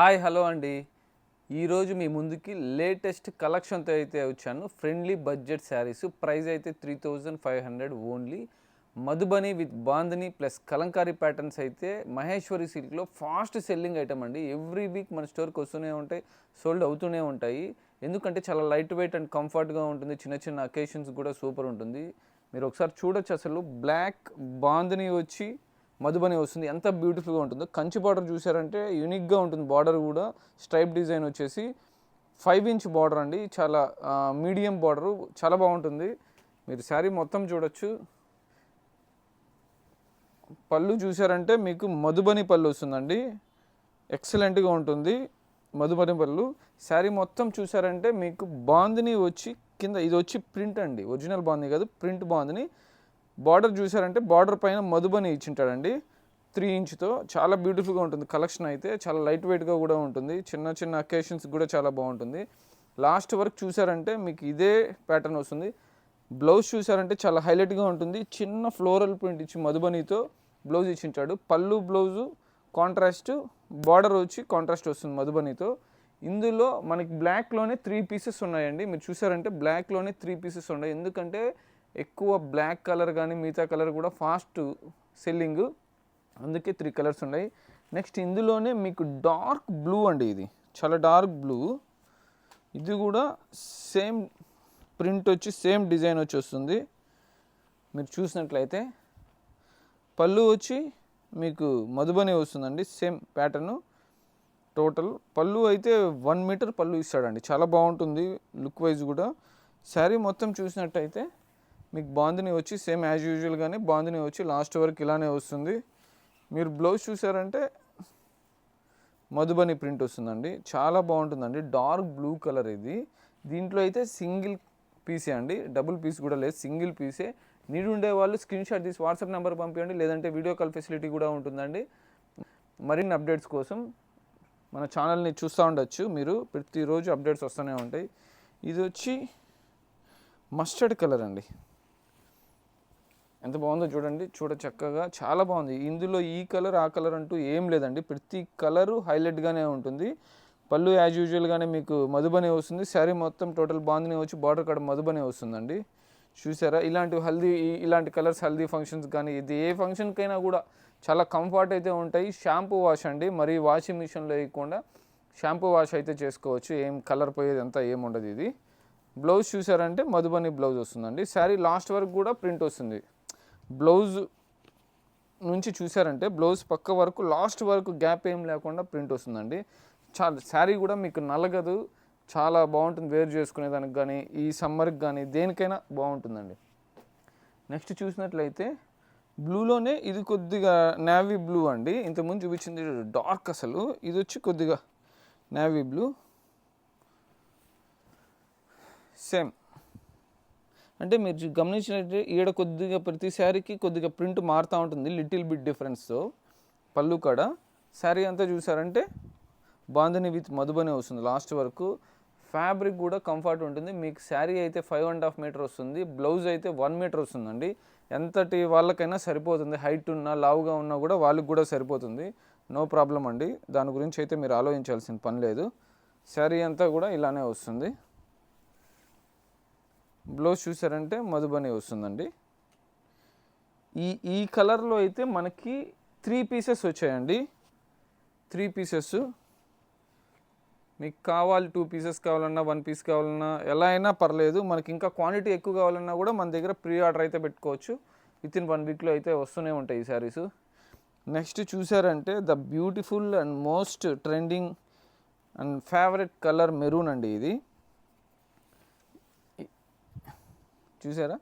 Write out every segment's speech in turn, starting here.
Hi hello అండి. ఈరోజు మీ ముందుకి లేటెస్ట్ కలెక్షన్తో అయితే వచ్చాను. Friendly budget saris. ప్రైస్ అయితే 3500 only. Madhubani with bandhani plus Kalamkari patterns అయితే మహేశ్వరి సిల్క్లో ఫాస్ట్ సెల్లింగ్ ఐటమ్ అండి. ఎవ్రీ వీక్ మన స్టోర్కి వస్తూనే ఉంటాయి, సోల్డ్ అవుతూనే ఉంటాయి. ఎందుకంటే చాలా లైట్ వెయిట్ అండ్ కంఫర్ట్గా ఉంటుంది. చిన్న చిన్న అకేషన్స్ కూడా సూపర్ ఉంటుంది. మీరు ఒకసారి చూడొచ్చు. అసలు బ్లాక్ బాందిని వచ్చి మధుబని వస్తుంది. ఎంత బ్యూటిఫుల్గా ఉంటుందో. కంచి బార్డర్ చూసారంటే యూనిక్గా ఉంటుంది. బార్డర్ కూడా స్ట్రైప్ డిజైన్ వచ్చేసి 5 ఇంచ్ బార్డర్ అండి. చాలా మీడియం బార్డరు, చాలా బాగుంటుంది. మీరు శారీ మొత్తం చూడొచ్చు. పళ్ళు చూసారంటే మీకు మధుబని పళ్ళు వస్తుందండి. ఎక్సలెంట్గా ఉంటుంది మధుబని పళ్ళు. శారీ మొత్తం చూసారంటే మీకు బాందిని వచ్చి కింద ఇది వచ్చి ప్రింట్ అండి. ఒరిజినల్ బాందిని కాదు, ప్రింట్ బాందిని. బార్డర్ చూసారంటే బార్డర్ పైన మధుబని ఇచ్చింటాడండి 3 ఇంచ్తో. చాలా బ్యూటిఫుల్గా ఉంటుంది కలెక్షన్ అయితే. చాలా లైట్ వెయిట్గా కూడా ఉంటుంది. చిన్న చిన్న అకేషన్స్ కూడా చాలా బాగుంటుంది. లాస్ట్ వరకు చూసారంటే మీకు ఇదే ప్యాటర్న్ వస్తుంది. బ్లౌజ్ చూసారంటే చాలా హైలైట్గా ఉంటుంది. చిన్న ఫ్లోరల్ ప్రింట్ ఇచ్చి మధుబనితో బ్లౌజ్ ఇచ్చింటాడు. పళ్ళు బ్లౌజు కాంట్రాస్ట్, బార్డర్ వచ్చి కాంట్రాస్ట్ వస్తుంది మధుబనితో. ఇందులో మనకి బ్లాక్లోనే 3 పీసెస్ ఉన్నాయండి. మీరు చూసారంటే బ్లాక్లోనే 3 పీసెస్ ఉన్నాయి. ఎందుకంటే ఎక్కువ బ్లాక్ కలర్ కానీ మిగతా కలర్ కూడా ఫాస్ట్ సెల్లింగ్, అందుకే 3 కలర్స్ ఉన్నాయి. నెక్స్ట్ ఇందులోనే మీకు డార్క్ బ్లూ అండి. ఇది చాలా డార్క్ బ్లూ. ఇది కూడా సేమ్ ప్రింట్ వచ్చి సేమ్ డిజైన్ వచ్చి వస్తుంది. మీరు చూసినట్లయితే పళ్ళు వచ్చి మీకు మధుబని వస్తుందండి. Same pattern. టోటల్ పళ్ళు అయితే 1 మీటర్ పళ్ళు ఇస్తాడండి. చాలా బాగుంటుంది లుక్ వైజ్ కూడా. శారీ మొత్తం చూసినట్టయితే మీకు బాందిని వచ్చి సేమ్ యాజ్ యూజువల్గానే బాందిని వచ్చి లాస్ట్ వరకు ఇలానే వస్తుంది. మీరు బ్లౌజ్ చూసారంటే మధుబని ప్రింట్ వస్తుందండి. చాలా బాగుంటుందండి. డార్క్ బ్లూ కలర్ ఇది. దీంట్లో అయితే సింగిల్ పీసే అండి, డబుల్ పీస్ కూడా లేదు, సింగిల్ పీసే. నీడ్ ఉండే వాళ్ళు స్క్రీన్ షాట్ తీసి వాట్సాప్ నెంబర్ పంపించండి, లేదంటే వీడియో కాల్ ఫెసిలిటీ కూడా ఉంటుందండి. మరిన్ని అప్డేట్స్ కోసం మన ఛానల్ని చూస్తూ ఉండొచ్చు. మీరు ప్రతిరోజు అప్డేట్స్ వస్తూనే ఉంటాయి. ఇది వచ్చి మస్టర్డ్ కలర్ అండి. ఎంత బాగుందో చూడండి. చక్కగా చాలా బాగుంది. ఇందులో ఈ కలర్ ఆ కలర్ అంటూ ఏం లేదండి. ప్రతి కలరు హైలైట్గానే ఉంటుంది. పళ్ళు యాజ్ యూజువల్గానే మీకు మధుబని వస్తుంది. శారీ మొత్తం టోటల్ బాందిని వచ్చి బార్డర్ కాడ మధుబని వస్తుందండి. చూసారా? ఇలాంటి కలర్స్ హల్దీ ఫంక్షన్స్ కానీ ఇది ఏ ఫంక్షన్కైనా కూడా చాలా కంఫర్ట్ అయితే ఉంటాయి. షాంపూ వాష్ అండి, మరి వాషింగ్ మిషన్లో వేయకుండా షాంపూ వాష్ అయితే చేసుకోవచ్చు. ఏం కలర్ పోయేది అంతా ఏముండదు. ఇది బ్లౌజ్ చూసారంటే మధుబని బ్లౌజ్ వస్తుందండి. శారీ లాస్ట్ వరకు కూడా ప్రింట్ వస్తుంది. బ్లౌజ్ నుంచి చూసారంటే బ్లౌజ్ పక్క వరకు లాస్ట్ వరకు గ్యాప్ ఏం లేకుండా ప్రింట్ వస్తుందండి. చాలా శారీ కూడా మీకు నలగదు. చాలా బాగుంటుంది వేర్ చేసుకునేదానికి కానీ, ఈ సమ్మర్కి కానీ దేనికైనా బాగుంటుందండి. నెక్స్ట్ చూసినట్లయితే బ్లూలోనే ఇది కొద్దిగా నేవీ బ్లూ అండి. ఇంతకుముందు చూపించింది డార్క్, అసలు ఇది వచ్చి కొద్దిగా నేవీ బ్లూ. సేమ్ అంటే మీరు గమనించినట్టే ఈడ కొద్దిగా ప్రతి శారీకి కొద్దిగా ప్రింట్ మారుతూ ఉంటుంది, లిటిల్ బిట్ డిఫరెన్స్తో. పళ్ళు కాడ శారీ అంతా చూసారంటే బాందిని విత్ మధుబని వస్తుంది లాస్ట్ వరకు. ఫ్యాబ్రిక్ కూడా కంఫర్ట్ ఉంటుంది. మీకు శారీ అయితే 5.5 మీటర్ వస్తుంది. బ్లౌజ్ అయితే 1 మీటర్ వస్తుందండి. ఎంతటి వాళ్ళకైనా సరిపోతుంది. హైట్ ఉన్నా లావుగా ఉన్నా కూడా వాళ్ళకి కూడా సరిపోతుంది. నో ప్రాబ్లం అండి. దాని గురించి అయితే మీరు ఆలోచించాల్సిన పని లేదు. శారీ అంతా కూడా ఇలానే వస్తుంది. బ్లౌజ్ చూసారంటే మధుబని వస్తుందండి. ఈ కలర్లో అయితే మనకి 3 పీసెస్ వచ్చాయండి. 3 పీసెస్. మీకు కావాలి 2 పీసెస్ కావాలన్నా 1 పీస్ కావాలన్నా ఎలా అయినా పర్లేదు. మనకి ఇంకా క్వాంటిటీ ఎక్కువ కావాలన్నా కూడా మన దగ్గర ప్రీ ఆర్డర్ అయితే పెట్టుకోవచ్చు. వితిన్ 1 వీక్లో అయితే వస్తూనే ఉంటాయి ఈ శారీస్. నెక్స్ట్ చూసారంటే the beautiful and most trending and favourite colour maroon అండి. ఇది చూసారా?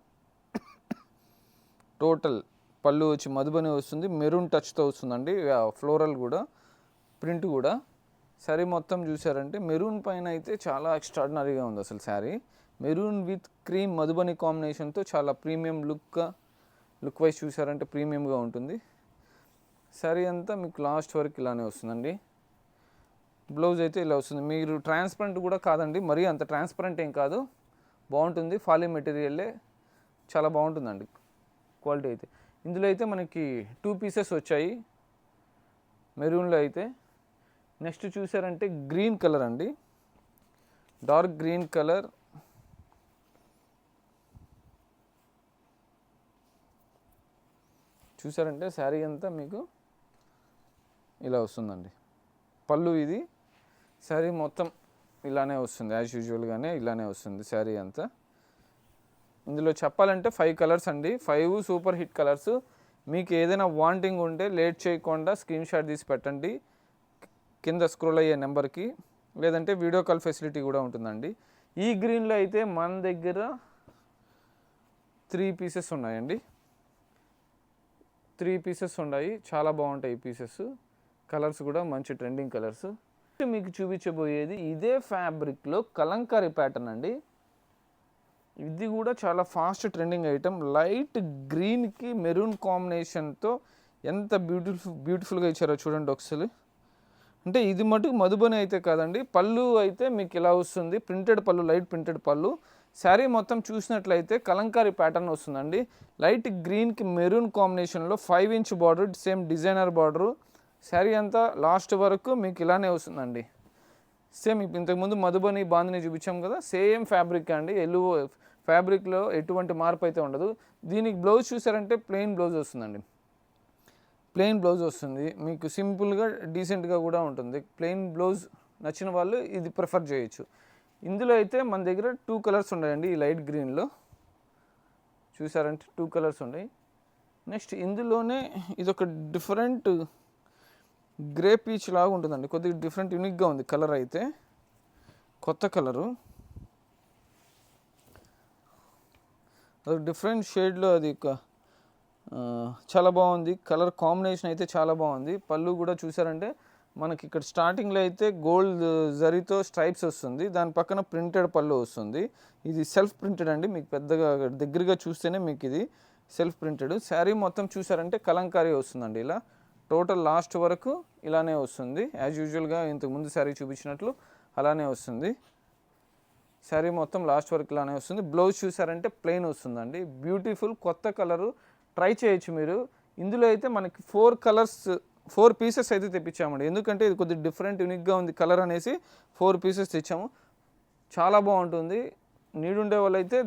టోటల్ పళ్ళు వచ్చి మధుబని వస్తుంది. మెరూన్ టచ్తో వస్తుందండి. ఫ్లోరల్ కూడా ప్రింట్ కూడా. శారీ మొత్తం చూసారంటే మెరూన్ పైన అయితే చాలా ఎక్స్ట్రాడినరీగా ఉంది అసలు sari. Maroon with cream Madhubani కాంబినేషన్తో చాలా ప్రీమియం లుక్ వైజ్ చూసారంటే ప్రీమియంగా ఉంటుంది. శారీ అంతా మీకు లాస్ట్ వరకు ఇలానే వస్తుందండి. బ్లౌజ్ అయితే ఇలా వస్తుంది. మీరు ట్రాన్స్పరెంట్ కూడా కాదండి, మరీ అంత ట్రాన్స్పరెంట్ ఏం కాదు, బాగుంటుంది. ఫాలీ మెటీరియల్లే, చాలా బాగుంటుందండి క్వాలిటీ అయితే. ఇందులో అయితే మనకి 2 పీసెస్ వచ్చాయి మెరూన్లో అయితే. నెక్స్ట్ చూసారంటే గ్రీన్ కలర్ అండి, డార్క్ గ్రీన్ కలర్. చూసారంటే శారీ అంతా మీకు ఇలా వస్తుందండి. పళ్ళు ఇది, శారీ మొత్తం ఇలానే వస్తుంది, యాజ్ యూజువల్గానే ఇలానే వస్తుంది శారీ అంతా. ఇందులో చెప్పాలంటే 5 కలర్స్ అండి, 5 సూపర్ హిట్ కలర్స్. మీకు ఏదైనా వాంటింగ్ ఉంటే లేట్ చేయకుండా స్క్రీన్ షాట్ తీసి పెట్టండి కింద స్క్రోల్ అయ్యే నెంబర్కి, లేదంటే వీడియో కాల్ ఫెసిలిటీ కూడా ఉంటుందండి. ఈ గ్రీన్లో అయితే మన దగ్గర 3 పీసెస్ ఉన్నాయండి, 3 పీసెస్ ఉన్నాయి. చాలా బాగుంటాయి ఈ పీసెస్, కలర్స్ కూడా మంచి ట్రెండింగ్ కలర్స్. మీకు చూపించబోయేది ఇదే ఫ్యాబ్రిక్లో కలంకారీ ప్యాటర్న్ అండి. ఇది కూడా చాలా ఫాస్ట్ ట్రెండింగ్ ఐటమ్. లైట్ గ్రీన్కి మెరూన్ కాంబినేషన్తో ఎంత బ్యూటిఫుల్గా ఇచ్చారో చూడండి ఒకసారి. అంటే ఇది మటుకు మధుబని అయితే కాదండి. పళ్ళు అయితే మీకు ఇలా వస్తుంది, ప్రింటెడ్ పళ్ళు, లైట్ ప్రింటెడ్ పళ్ళు. శారీ మొత్తం చూసినట్లయితే కలంకారీ ప్యాటర్న్ వస్తుందండి. లైట్ గ్రీన్కి మెరూన్ కాంబినేషన్లో 5 inch border, same designer border. Sari అంతా లాస్ట్ వరకు మీకు ఇలానే వస్తుందండి. సేమ్ ఇంతకుముందు మధుబని బాందిని చూపించాం కదా, సేమ్ ఫ్యాబ్రిక్ అండి. ఫ్యాబ్రిక్లో ఎటువంటి మార్పు అయితే ఉండదు. దీనికి బ్లౌజ్ చూసారంటే ప్లెయిన్ బ్లౌజ్ వస్తుందండి, ప్లెయిన్ బ్లౌజ్ వస్తుంది. మీకు సింపుల్గా డీసెంట్గా కూడా ఉంటుంది. ప్లెయిన్ బ్లౌజ్ నచ్చిన వాళ్ళు ఇది ప్రిఫర్ చేయొచ్చు. ఇందులో అయితే మన దగ్గర 2 కలర్స్ ఉన్నాయండి. ఈ లైట్ గ్రీన్లో చూసారంటే 2 కలర్స్ ఉన్నాయి. నెక్స్ట్ ఇందులోనే ఇదొక డిఫరెంట్ గ్రే పీచ్ లాగా ఉంటుందండి, కొద్దిగా డిఫరెంట్ యూనిక్గా ఉంది కలర్ అయితే, కొత్త కలరు. అది డిఫరెంట్ షేడ్లో అది చాలా బాగుంది. కలర్ కాంబినేషన్ అయితే చాలా బాగుంది. పళ్ళు కూడా చూసారంటే మనకి ఇక్కడ స్టార్టింగ్లో అయితే గోల్డ్ జరీతో స్ట్రైప్స్ వస్తుంది, దాని పక్కన ప్రింటెడ్ పళ్ళు వస్తుంది. ఇది సెల్ఫ్ ప్రింటెడ్ అండి, మీకు పెద్దగా దగ్గరగా చూస్తేనే మీకు ఇది సెల్ఫ్ ప్రింటెడ్. శారీ మొత్తం చూసారంటే కలంకారీ వస్తుందండి. ఇలా టోటల్ లాస్ట్ వరకు ఇలానే వస్తుంది, యాజ్ యూజువల్గా ఇంతకుముందు శారీ చూపించినట్లు అలానే వస్తుంది. శారీ మొత్తం లాస్ట్ వరకు ఇలానే వస్తుంది. బ్లౌజ్ చూసారంటే ప్లెయిన్ వస్తుందండి. బ్యూటిఫుల్ కొత్త కలరు, ట్రై చేయొచ్చు మీరు. ఇందులో అయితే మనకి 4 పీసెస్ అయితే తెప్పించామండి, ఎందుకంటే ఇది కొద్దిగా డిఫరెంట్ యూనిక్గా ఉంది కలర్ అనేసి 4 పీసెస్ తెచ్చాము. చాలా బాగుంటుంది. నీడుండే వాళ్ళైతే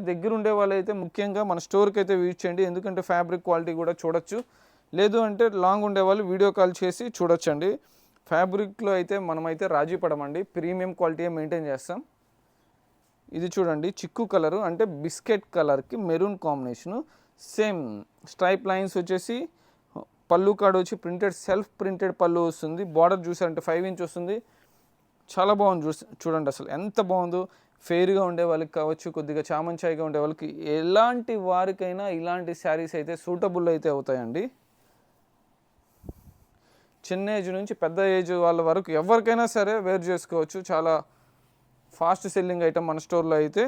దగ్గర ఉండే వాళ్ళైతే ముఖ్యంగా మన స్టోర్కి అయితే విజిట్ చేయండి, ఎందుకంటే ఫ్యాబ్రిక్ క్వాలిటీ కూడా చూడొచ్చు. లేదు అంటే లాంగ్ ఉండే వాళ్ళు వీడియో కాల్ చేసి చూడొచ్చండి. ఫ్యాబ్రిక్లో అయితే మనమైతే రాజీ పడమండి, ప్రీమియం క్వాలిటీ మెయింటైన్ చేస్తాం. ఇది చూడండి చిక్కు కలరు, అంటే బిస్కెట్ కలర్కి maroon combination. Same stripe lines వచ్చేసి పళ్ళు కార్డు వచ్చి ప్రింటెడ్, సెల్ఫ్ ప్రింటెడ్ పళ్ళు వస్తుంది. బార్డర్ చూసారంటే 5 ఇంచ్ వస్తుంది. చాలా బాగుంది చూడండి అసలు ఎంత బాగుందో. ఫెయిర్గా ఉండే వాళ్ళకి కావచ్చు, కొద్దిగా చామంచాయిగా ఉండే వాళ్ళకి, ఎలాంటి వారికైనా ఇలాంటి శారీస్ అయితే సూటబుల్ అయితే అవుతాయండి. చిన్న ఏజ్ నుంచి పెద్ద ఏజ్ వాళ్ళ వరకు ఎవరికైనా సరే వేర్ చేసుకోవచ్చు. చాలా ఫాస్ట్ సెల్లింగ్ ఐటమ్ మన స్టోర్లో అయితే.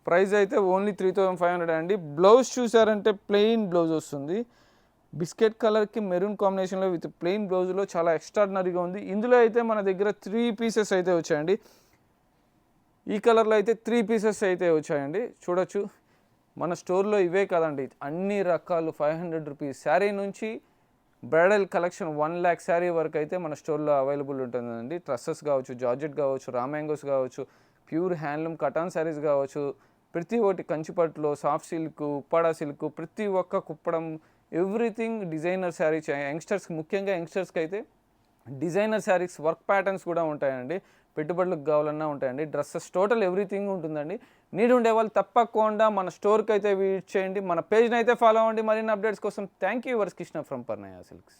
ప్రైస్ అయితే ఓన్లీ 3500 అండి. బ్లౌజ్ చూసారంటే ప్లెయిన్ బ్లౌజ్ వస్తుంది, బిస్కెట్ కలర్కి మెరూన్ కాంబినేషన్లో విత్ ప్లెయిన్ బ్లౌజ్లో చాలా ఎక్స్ట్రాడినరీగా ఉంది. ఇందులో అయితే మన దగ్గర 3 పీసెస్ అయితే వచ్చాయండి. ఈ కలర్లో అయితే 3 పీసెస్ అయితే వచ్చాయండి, చూడొచ్చు. మన స్టోర్లో ఇవే కాదండి, అన్ని రకాలు 500 రూపీస్ శారీ నుంచి బ్రైడల్ కలెక్షన్ 1 lakh శారీ వరకు అయితే మన స్టోర్లో అవైలబుల్ ఉంటుందండి. డ్రెస్సెస్ కావచ్చు, జార్జెట్ కావచ్చు, రామ్యాంగోస్ కావచ్చు, ప్యూర్ హ్యాండ్లూమ్ కటాన్ శారీస్ కావచ్చు, ప్రతి ఒక్కటి కంచిపట్టులో సాఫ్ట్ సిల్క్, ఉప్పాడ సిల్క్, ప్రతి ఒక్క కుప్పడం, ఎవ్రీథింగ్ డిజైనర్ శారీ. యంగ్స్టర్స్కి, ముఖ్యంగా యంగ్స్టర్స్కి అయితే డిజైనర్ శారీస్ వర్క్ ప్యాటర్న్స్ కూడా ఉంటాయండి, పెట్టుబడులకు కావాలన్నా ఉంటాయండి. డ్రెస్సెస్ టోటల్ ఎవ్రీథింగ్ ఉంటుందండి. నీడ్ ఉండే వాళ్ళు తప్పకుండా మన స్టోర్కి అయితే విజిట్ చేయండి, మన పేజ్ని అయితే ఫాలో అవ్వండి. మరిన్ని అప్డేట్స్ కోసం thank you. Yours Krishna from Parnaya silks.